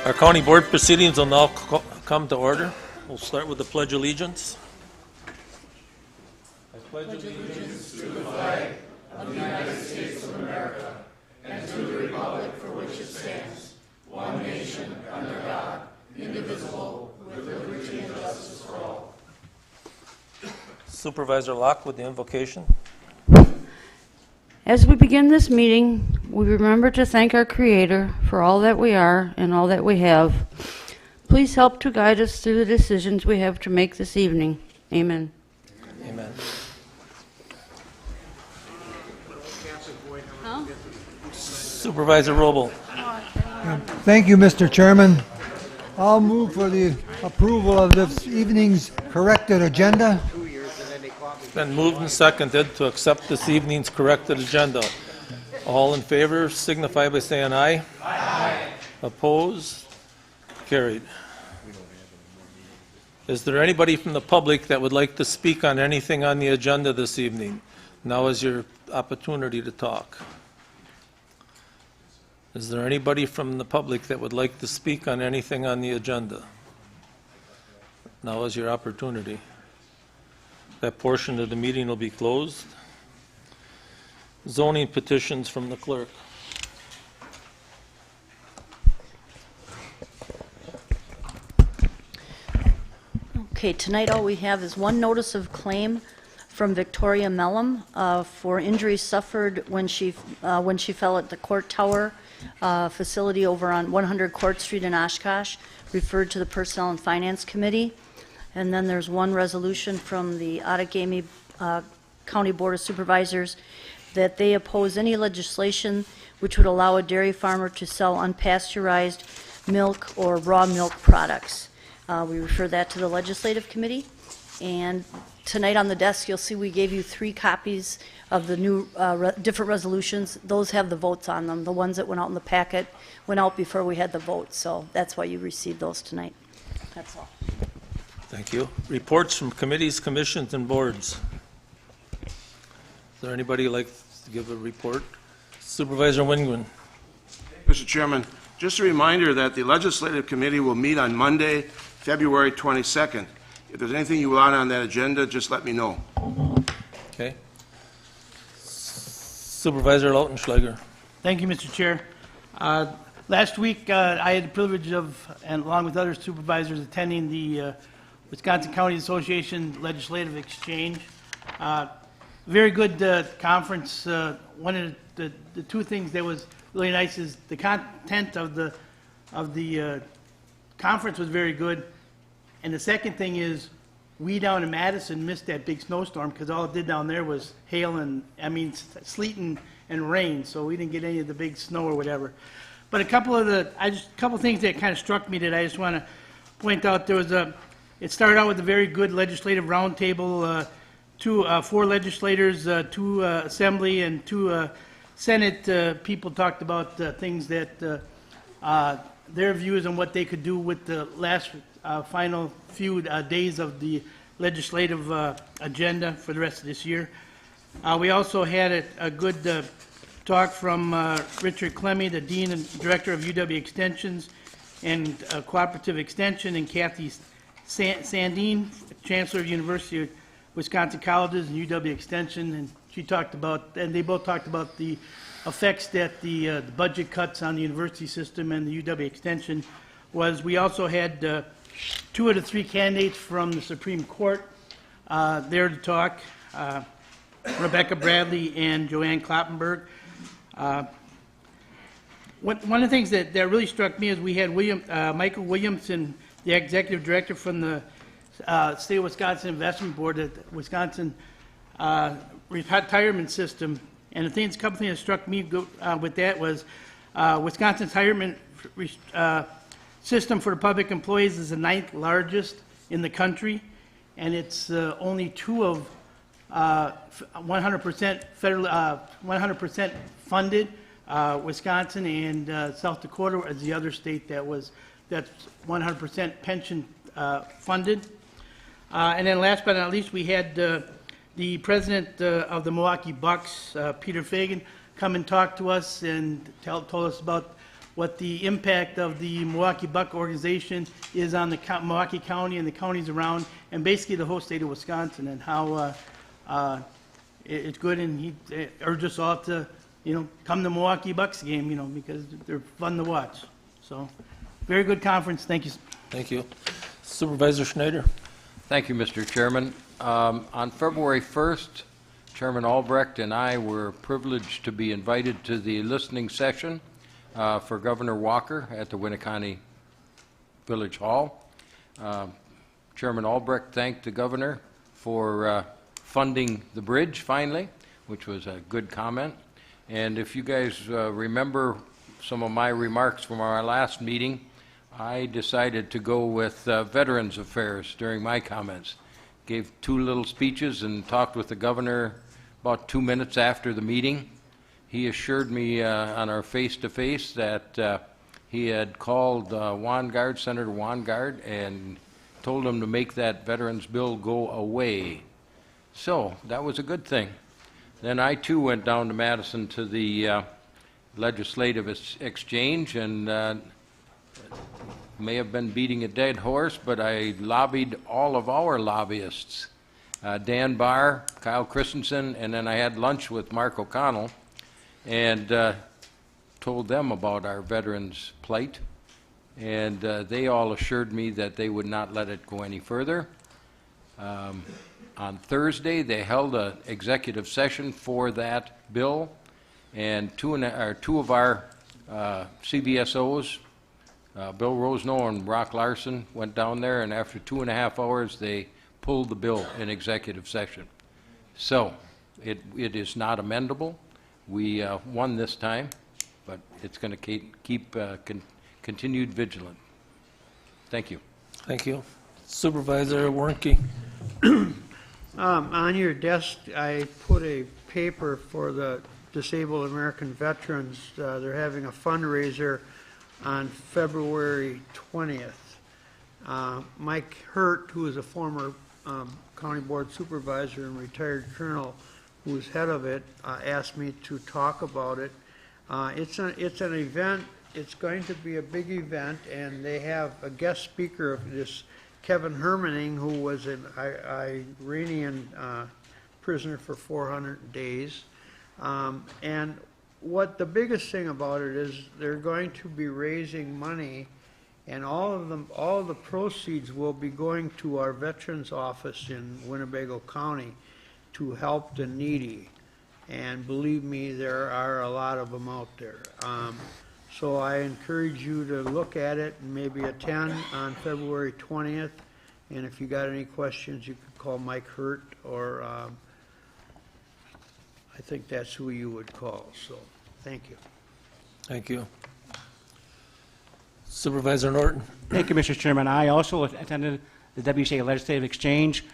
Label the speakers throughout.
Speaker 1: Our county board proceedings will now come to order. We'll start with the Pledge of Allegiance. I pledge allegiance to the flag of the United States of America and to the republic for which it stands, one nation under God, indivisible, with liberty and justice for all. Supervisor Locke with the invocation.
Speaker 2: As we begin this meeting, we remember to thank our Creator for all that we are and all that we have. Please help to guide us through the decisions we have to make this evening. Amen.
Speaker 1: Amen.
Speaker 2: Huh?
Speaker 1: Supervisor Robel.
Speaker 3: Thank you, Mr. Chairman. I'll move for the approval of this evening's corrected agenda.
Speaker 1: It's been moved and seconded to accept this evening's corrected agenda. All in favor signify by saying aye. Aye. Opposed? Carried. Is there anybody from the public that would like to speak on anything on the agenda this evening? Now is your opportunity to talk. Is there anybody from the public that would like to speak on anything on the agenda? Now is your opportunity. That portion of the meeting will be closed. Zoning petitions from the clerk.
Speaker 4: Okay, tonight all we have is one notice of claim from Victoria Mellum for injuries suffered when she fell at the Court Tower facility over on 100 Court Street in Oshkosh, referred to the Personnel and Finance Committee. And then there's one resolution from the Outagamie County Board of Supervisors that they oppose any legislation which would allow a dairy farmer to sell unpasteurized milk or raw milk products. We refer that to the Legislative Committee. And tonight on the desk, you'll see we gave you 3 copies of the new different resolutions. Those have the votes on them. The ones that went out in the packet went out before we had the vote. So that's why you received those tonight. That's all.
Speaker 1: Thank you. Reports from committees, commissions, and boards. Is there anybody like to give a report? Supervisor Wingren.
Speaker 5: Mr. Chairman, just a reminder that the Legislative Committee will meet on Monday, February 22nd. If there's anything you want on that agenda, just let me know.
Speaker 1: Okay. Supervisor Lautenschläger.
Speaker 6: Thank you, Mr. Chair. Last week, I had the privilege of, and along with other supervisors, attending the Wisconsin County Association Legislative Exchange. Very good conference. One of the 2 things that was really nice is the content of the conference was very good, and the second thing is we down in Madison missed that big snowstorm because all it did down there was hail and sleet and rain, so we didn't get any of the big snow or whatever. But a couple of things that kind of struck me that I just want to point out. It started out with a very good legislative roundtable. 4 legislators, 2 assembly, and 2 Senate people talked about things that their views on what they could do with the last final few days of the legislative agenda for the rest of this year. We also had a good talk from Richard Clemmy, the Dean and Director of UW Extensions and Cooperative Extension, and Kathy Sandine, Chancellor of University of Wisconsin Colleges and UW Extension, and they both talked about the effects that the budget cuts on the university system and the UW Extension was. We also had 2 of the 3 candidates from the Supreme Court there to talk, Rebecca Bradley and Joanne Kloppenberg. One of the things that really struck me is we had Michael Williamson, the executive director from the State of Wisconsin Investment Board at the Wisconsin retirement system. And a couple things that struck me with that was Wisconsin's retirement system for the public employees is the 9th largest in the country, and it's only 2 of 100% federal, 100% funded. Wisconsin and South Dakota is the other state that's 100% pension funded. And then last but not least, we had the president of the Milwaukee Bucks, Peter Fagan, come and talk to us and told us about what the impact of the Milwaukee Buck organization is on the Milwaukee County and the counties around, and basically the whole state of Wisconsin, and how it's good, and he urged us all to, come to Milwaukee Bucks game, because they're fun to watch. So, very good conference. Thank you.
Speaker 7: Thank you. Supervisor Schneider.
Speaker 8: Thank you, Mr. Chairman. On February 1st, Chairman Albrecht and I were privileged to be invited to the listening session for Governor Walker at the Winnebago Village Hall. Chairman Albrecht thanked the governor for funding the bridge finally, which was a good comment. And if you guys remember some of my remarks from our last meeting, I decided to go with Veterans Affairs during my comments. Gave 2 little speeches and talked with the governor about 2 minutes after the meeting. He assured me on our face-to-face that he had called Senator Wangard, and told him to make that veterans bill go away. So that was a good thing. Then I too went down to Madison to the legislative exchange, and may have been beating a dead horse, but I lobbied all of our lobbyists, Dan Barr, Kyle Christensen, and then I had lunch with Mark O'Connell and told them about our veterans' plight, and they all assured me that they would not let it go any further. On Thursday, they held an executive session for that bill, and two of our CVSOs, Bill Rosenow and Brock Larson, went down there, and after 2.5 hours, they pulled the bill in executive session. So it is not amendable. We won this time, but it's going to keep continued vigilant. Thank you.
Speaker 7: Thank you. Supervisor Warnke.
Speaker 9: On your desk, I put a paper for the disabled American veterans. They're having a fundraiser on February 20th. Mike Hurt, who is a former county board supervisor and retired colonel, who's head of it, asked me to talk about it. It's an event. It's going to be a big event, and they have a guest speaker of this, Kevin Hermaning, who was an Iranian prisoner for 400 days. And what the biggest thing about it is, they're going to be raising money, and all of the proceeds will be going to our veterans office in Winnebago County to help the needy. And believe me, there are a lot of them out there. So I encourage you to look at it and maybe attend on February 20th. And if you got any questions, you could call Mike Hurt, or I think that's who you would call. So thank you.
Speaker 7: Thank you. Supervisor Norton.
Speaker 10: Thank you, Mr. Chairman. I also attended the WCA Legislative Exchange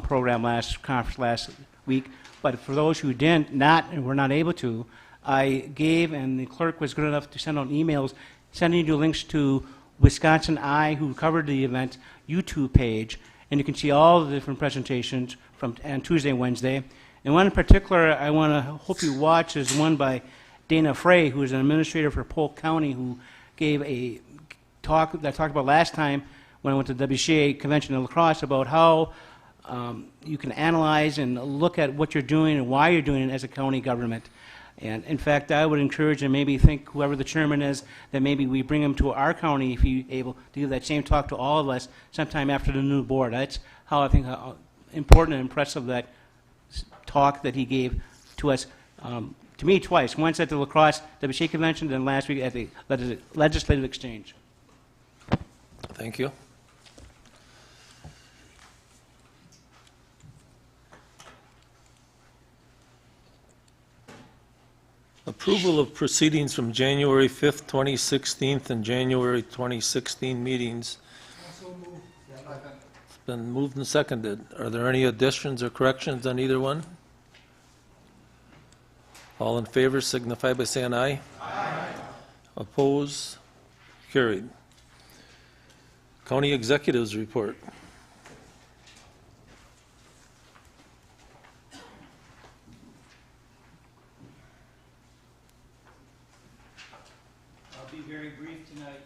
Speaker 10: program conference last week. But for those who were not able to, I gave, and the clerk was good enough to send out emails sending you links to Wisconsin Eye, who covered the event, YouTube page, and you can see all the different presentations from Tuesday and Wednesday. And one in particular I want to hope you watch is one by Dana Frey, who is an administrator for Polk County, who gave a talk that I talked about last time when I went to the WCA convention in La Crosse about how you can analyze and look at what you're doing and why you're doing it as a county government. And in fact, I would encourage, and maybe think whoever the chairman is, that maybe we bring him to our county if he's able to give that same talk to all of us sometime after the new board. That's how I think how important and impressive that talk that he gave to us, to me twice, once at the La Crosse WCA convention, then last week at the Legislative Exchange.
Speaker 7: Thank you. Approval of proceedings from January 5th, 2016 and January 2016 meetings. It's been moved and seconded. Are there any additions or corrections on either one? All in favor signify by saying aye. Aye. Oppose? Carried. County Executives Report.
Speaker 6: I'll be very
Speaker 11: tonight.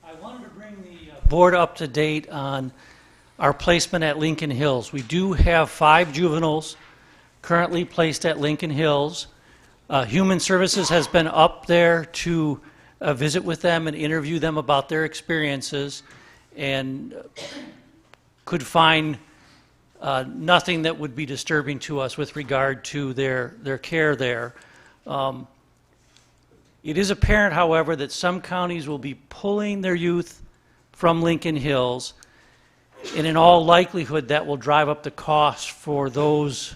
Speaker 11: I wanted to bring the board up to date on our placement at Lincoln Hills. We do have 5 juveniles currently placed at Lincoln Hills. Human Services has been up there to visit with them and interview them about their experiences, and could find nothing that would be disturbing to us with regard to their care there. It is apparent, however, that some counties will be pulling their youth from Lincoln Hills, and in all likelihood that will drive up the cost for those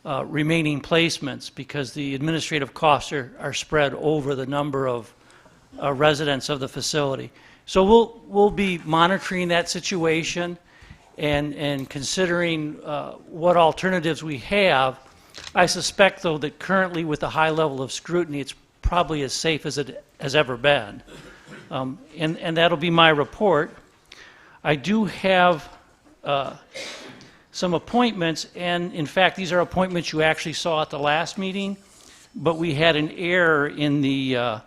Speaker 11: remaining placements, because the administrative costs are spread over the number of residents of the facility. So we'll be monitoring that situation and considering what alternatives we have. I suspect, though, that currently with the high level of scrutiny, it's probably as safe as it has ever been. And that'll be my report. I do have some appointments, and in fact, these are appointments you actually saw at the last meeting, but we had an error in the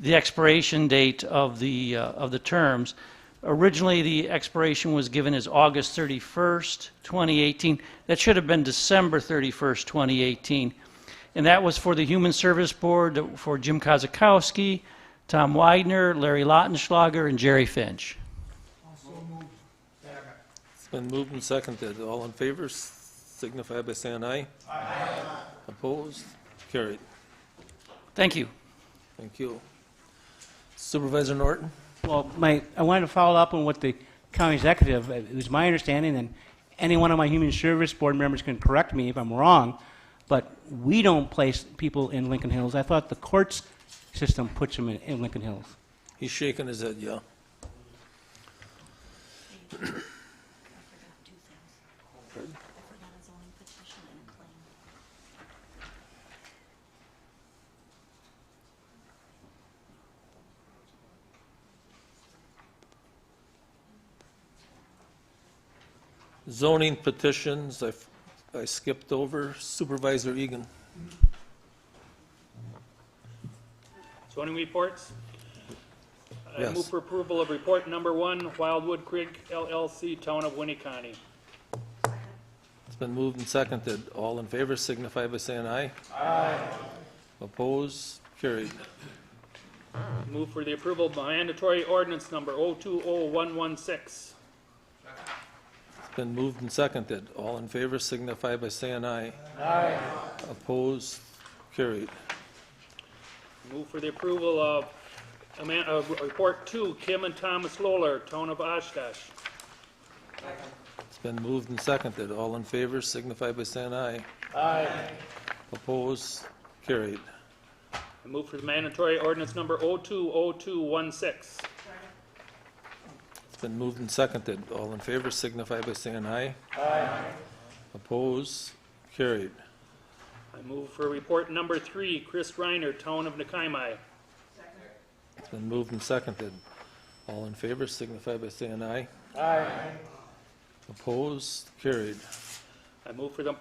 Speaker 11: expiration date of the terms. Originally, the expiration was given as August 31st, 2018. That should have been December 31st, 2018. And that was for the Human Service Board, for Jim Kozakowski, Tom Widener, Larry Lautenschlager, and Jerry Finch.
Speaker 7: It's been moved and seconded. All in favor signify by saying aye. Aye. Opposed? Carried.
Speaker 11: Thank you.
Speaker 7: Thank you. Supervisor Norton?
Speaker 10: Well, I wanted to follow up on what the county executive, it was my understanding, and any one of my Human Service Board members can correct me if I'm wrong, but we don't place people in Lincoln Hills. I thought the courts system puts them in Lincoln Hills.
Speaker 7: He's shaking his head, yeah. Zoning petitions, I skipped over. Supervisor Egan.
Speaker 12: Zoning reports. I
Speaker 7: Yes.
Speaker 12: move for approval of report number 1, Wildwood Creek LLC, Town of Winnebago.
Speaker 7: It's been moved and seconded. All in favor signify by saying aye. Aye. Opposed? Carried.
Speaker 12: Move for the approval of mandatory ordinance number 020116.
Speaker 7: It's been moved and seconded. All in favor signify by saying aye. Aye. Opposed? Carried.
Speaker 12: Move for the approval of report 2, Kim and Thomas Lowler, Town of Oshkosh.
Speaker 7: It's been moved and seconded. All in favor signify by saying aye. Aye. Opposed? Carried.
Speaker 12: I move for the mandatory ordinance number 020216.
Speaker 7: It's been moved and seconded. All in favor signify by saying aye. Aye. Opposed? Carried.
Speaker 12: I move for report number 3, Chris Reiner, Town of Nakaimai.
Speaker 7: It's been moved and seconded. All in favor signify by saying aye.
Speaker 12: Aye.
Speaker 7: Opposed? Carried.
Speaker 12: I move for the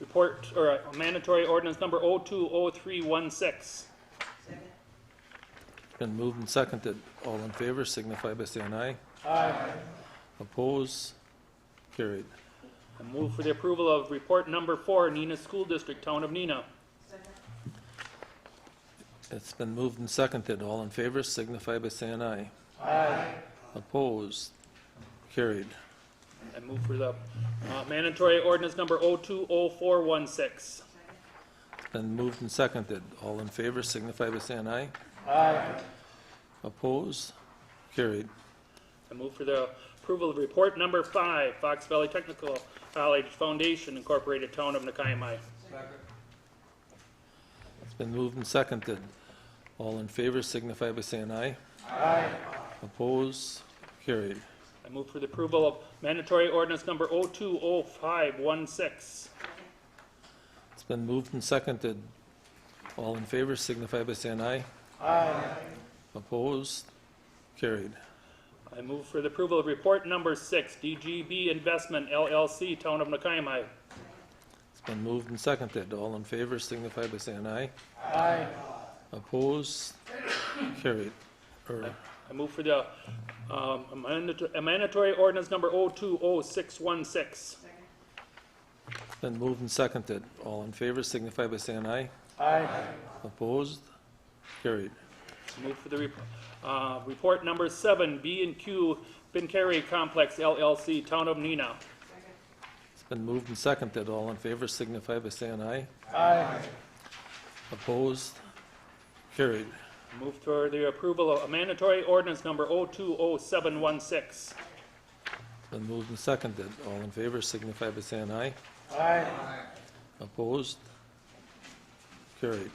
Speaker 12: report, or mandatory ordinance number 020316.
Speaker 7: It's been moved and seconded. All in favor signify by saying aye. Aye. Opposed? Carried.
Speaker 12: I move for the approval of report number 4, Neenah School District, Town of Neenah.
Speaker 7: It's been moved and seconded. All in favor signify by saying aye. Aye. Opposed? Carried.
Speaker 12: I move for the mandatory ordinance number 020416.
Speaker 7: It's been moved and seconded. All in favor signify by saying aye. Aye. Opposed? Carried.
Speaker 12: I move for the approval of report number 5, Fox Valley Technical College Foundation Incorporated, Town of Nakaimai.
Speaker 7: It's been moved and seconded. All in favor signify by saying aye.
Speaker 12: Aye.
Speaker 7: Opposed? Carried.
Speaker 12: I move for the approval of mandatory ordinance number 020516.
Speaker 7: It's been moved and seconded. All in favor signify by saying aye. Aye. Opposed? Carried.
Speaker 12: I move for the approval of report number 6, DGB Investment LLC, Town of Nakaimai.
Speaker 7: It's been moved and seconded. All in favor signify by saying aye. Aye. Opposed? Carried. or,
Speaker 12: I move for the mandatory ordinance number 020616.
Speaker 7: been moved and seconded. All in favor signify by saying aye.
Speaker 6: Aye.
Speaker 7: Opposed? Carried.
Speaker 12: Move for the report number 7, B&Q Bincari Complex LLC, Town of Neenah.
Speaker 7: It's been moved and seconded. All in favor signify by saying aye.
Speaker 6: Aye.
Speaker 7: Opposed? Carried.
Speaker 12: Move for the approval of a mandatory ordinance number 020716.
Speaker 7: Been moved and seconded. All in favor signify by saying aye.
Speaker 6: Aye.
Speaker 7: Opposed? Carried.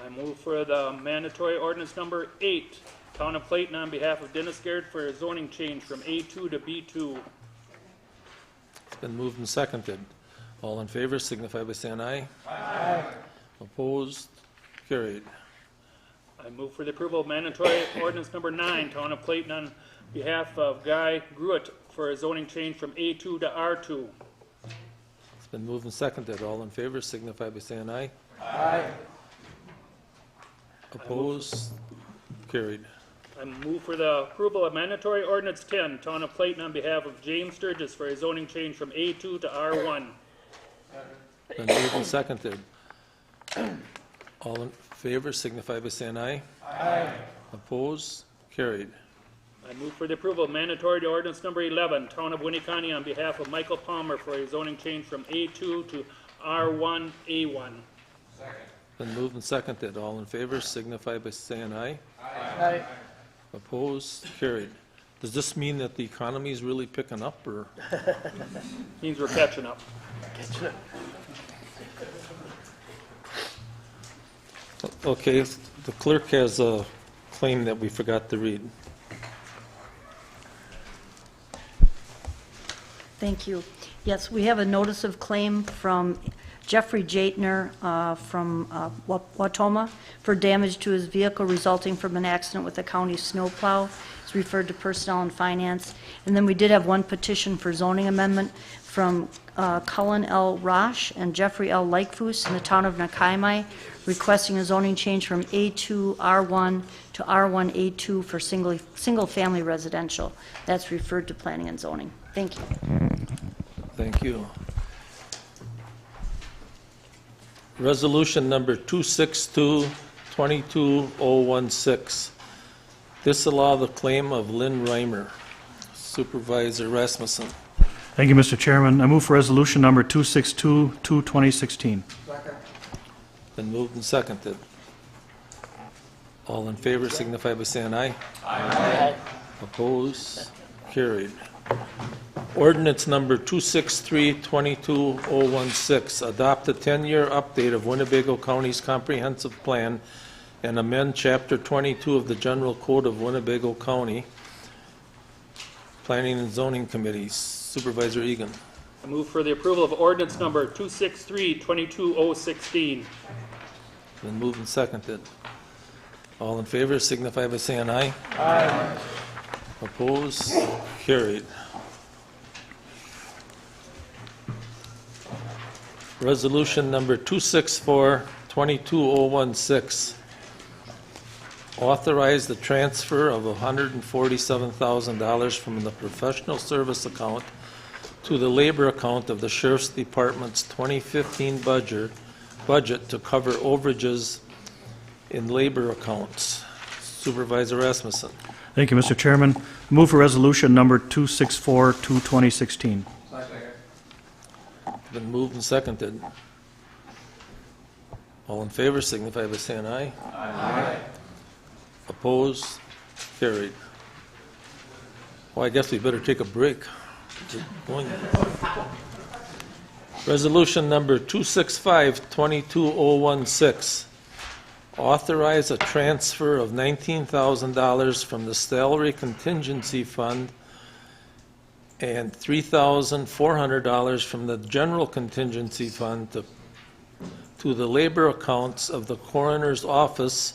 Speaker 12: I move for the mandatory ordinance number 8, Town of Clayton, on behalf of Dennis Garrett for a zoning change from A2 to B2.
Speaker 7: It's been moved and seconded. All in favor signify by saying aye.
Speaker 6: Aye.
Speaker 7: Opposed? Carried.
Speaker 12: I move for the approval of mandatory ordinance number 9, Town of Clayton, on behalf of Guy Gruitt for a zoning change from A2 to R2.
Speaker 7: It's been moved and seconded. All in favor signify by saying aye.
Speaker 6: Aye.
Speaker 7: Opposed? Carried.
Speaker 12: I move for the approval of mandatory ordinance 10, Town of Clayton, on behalf of James Sturgis for a zoning change from A2 to R1.
Speaker 7: Been moved and seconded. All in favor signify by saying aye.
Speaker 6: Aye.
Speaker 7: Opposed? Carried.
Speaker 12: I move for the approval of mandatory ordinance number 11, Town of Winnebago, on behalf of Michael Palmer for a zoning change from A2 to R1A1.
Speaker 7: Been moved and seconded. All in favor signify by saying aye.
Speaker 6: Aye.
Speaker 7: Opposed? Carried. Does this mean that the economy is really picking up, or?
Speaker 12: Means we're catching up.
Speaker 7: Okay, the clerk has a claim that we forgot to read.
Speaker 4: Thank you. Yes, we have a notice of claim from Jeffrey Jaitner from Watoma for damage to his vehicle resulting from an accident with a county snowplow. It's referred to Personnel and Finance. And then we did have one petition for zoning amendment from Cullen L. Roche and Jeffrey L. Lightfoos in the town of Nakaimai, requesting a zoning change from A2 R1 to R1 A2 for single-family residential. That's referred to Planning and Zoning. Thank you.
Speaker 7: Thank you. Resolution number 262-22016. Disallow the claim of Lynn Reimer. Supervisor Rasmussen.
Speaker 13: Thank you, Mr. Chairman. I move for resolution number 262-2016.
Speaker 7: Been moved and seconded. All in favor signify by saying aye.
Speaker 6: Aye.
Speaker 7: Opposed? Carried. Ordinance number 263-22016, adopt a 10-year update of Winnebago County's comprehensive plan and amend Chapter 22 of the General Code of Winnebago County. Planning and Zoning Committees. Supervisor Egan.
Speaker 12: I move for the approval of ordinance number 263-22016.
Speaker 7: Been moved and seconded. All in favor signify by saying aye.
Speaker 6: Aye.
Speaker 7: Opposed? Carried. Resolution number 264-22016. Authorize the transfer of $147,000 from the professional service account to the labor account of the Sheriff's Department's 2015 budget to cover overages in labor accounts. Supervisor Rasmussen.
Speaker 13: Thank you, Mr. Chairman. I move for resolution number 264-2016.
Speaker 7: Been moved and seconded. All in favor signify by saying aye.
Speaker 6: Aye.
Speaker 7: Opposed? Carried. Well, I guess we better take a break. Resolution number 265-22016. Authorize a transfer of $19,000 from the salary contingency fund and $3,400 from the general contingency fund to the labor accounts of the coroner's office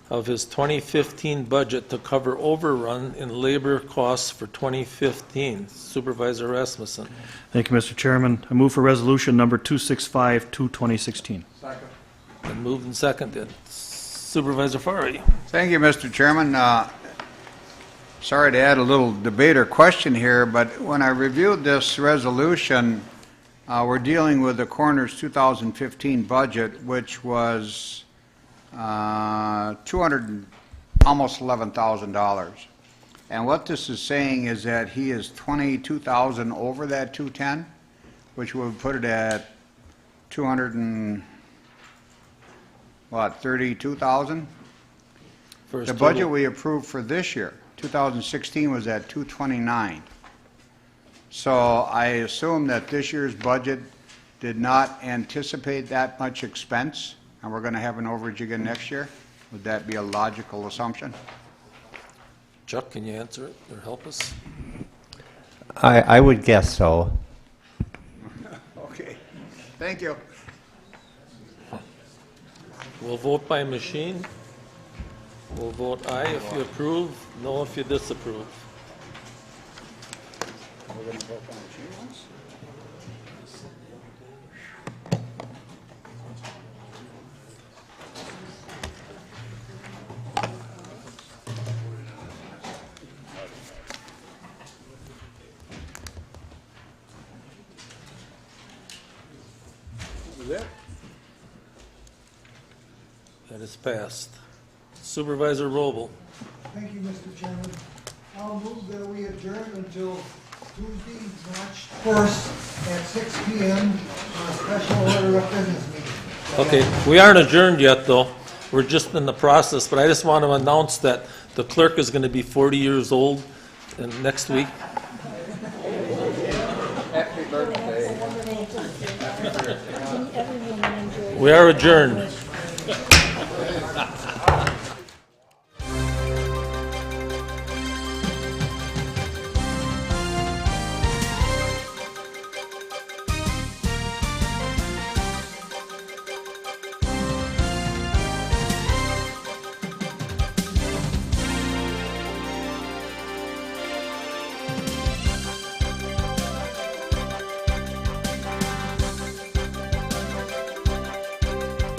Speaker 7: of his 2015 budget to cover overrun in labor costs for 2015. Supervisor Rasmussen.
Speaker 13: Thank you, Mr. Chairman. I move for resolution number 265-2016.
Speaker 7: Been moved and seconded. Supervisor Farley.
Speaker 14: Thank you, Mr. Chairman. Sorry to add a little debate or question here, but when I reviewed this resolution, we're dealing with the coroner's 2015 budget, which was almost $11,000. And what this is saying is that he is 22,000 over that 210, which would put it at 32,000? The budget we approved for this year, 2016, was at 229. So I assume that this year's budget did not anticipate that much expense, and we're going to have an overage again next year? Would that be a logical assumption?
Speaker 7: Chuck, can you answer it or help us?
Speaker 15: I would guess so.
Speaker 14: Okay, thank you.
Speaker 7: We'll vote by machine. We'll vote aye if you approve, no if you disapprove.
Speaker 14: We're going to vote on the machine once?
Speaker 7: That is passed. Supervisor Robel.
Speaker 3: Thank you, Mr. Chairman. I'll move that we adjourn until Tuesday, March 1st at 6 p.m. on a special order of business meeting.
Speaker 7: Okay, we aren't adjourned yet, though. We're just in the process, but I just want to announce that the clerk is going to be 40 years old next week.
Speaker 14: Happy birthday.
Speaker 7: We are adjourned.